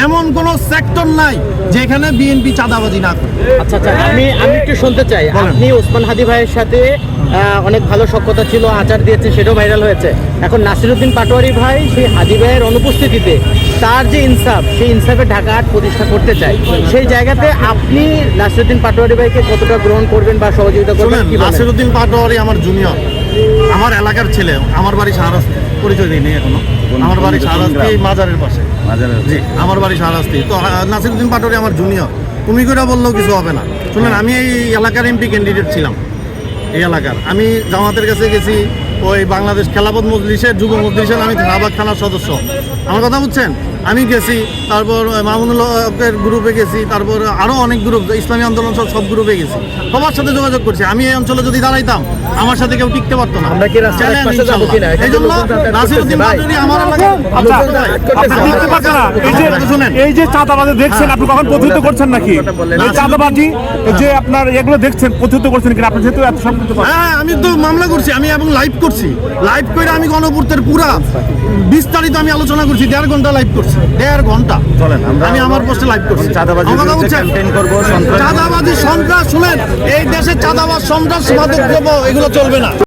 এমন কোন সেক্টর নাই যেখানে বিএনপি চাঁদাবাজি না করে। আচ্ছা আচ্ছা, আমি একটু শুনতে চাই, আপনি ওসমান হাদি ভাইয়ের সাথে অনেক ভালো সখ্যতা ছিল, আচার দিয়েছে, সেটাও ভাইরাল হয়েছে। এখন নাসিরউদ্দিন পাটোয়ারি ভাই সেই হাদি ভাইয়ের অনুপস্থিতিতে তার যে ইনসাফ, সেই ইনসাফে ঢাকা হাট প্রতিষ্ঠা করতে চায়, সেই জায়গাতে আপনি নাসিরউদ্দিন পাটোয়ারি ভাইকে কতটা গ্রহণ করবেন বা সহযোগিতা করবেন? নাসিরউদ্দিন পাটোয়ারি আমার জুনিয়র, আমার এলাকার ছেলে। আমার বাড়ি শাহরাস্তি, পরিচয় দিইনি এখনো। আমার বাড়ি শাহরাস্তি মাজারের পাশে। জি, আমার বাড়ি শাহরাস্তি। তো নাসিরউদ্দিন পাটোয়ারি আমার জুনিয়র, তুমি করে বললেও কিছু হবে না। শুনেন, আমি এই এলাকার এমপি ক্যান্ডিডেট ছিলাম। এই এলাকার আমি জামাতের কাছে গেছি, ওই বাংলাদেশ খেলাফত মজলিসের যুব মজলিসের আমি শাহবাগ থানার সদস্য। আমার কথা বুঝছেন? আমি গেছি, তারপর মামুনুলের গ্রুপে গেছি, তারপর আরও অনেক গ্রুপ, ইসলামী আন্দোলন সব গ্রুপে গেছি, সবার সাথে যোগাযোগ করছি। আমি এই অঞ্চলে যদি দাঁড়াইতাম, আমার সাথে কেউ টিকতে পারতো না। এই জন্য নাসিরউদ্দিন পাটোয়ারি আমার এই যে চাঁদাবাজি দেখছেন, আপনি কখন প্রতিহত করছেন নাকি? এই চাঁদাবাজি যে আপনার এগুলো দেখছেন, প্রতিহত করছেন কিনা? আপনি যেহেতু এত সম্পৃক্ত। হ্যাঁ, আমি তো মামলা করছি, আমি এবং লাইভ করছি। লাইভ করে আমি গণপূর্তের পুরা বিস্তারিত আমি আলোচনা করছি। 1.5 ঘন্টা লাইভ করছি, 1.5 ঘন্টা। আমি আমার পোস্টে লাইভ করছি। চাঁদাবাজি, সন্ত্রাস। শুনেন, এই দেশে চাঁদাবাজ, সন্ত্রাস, মাদক দ্রব্য এগুলো চলবে না।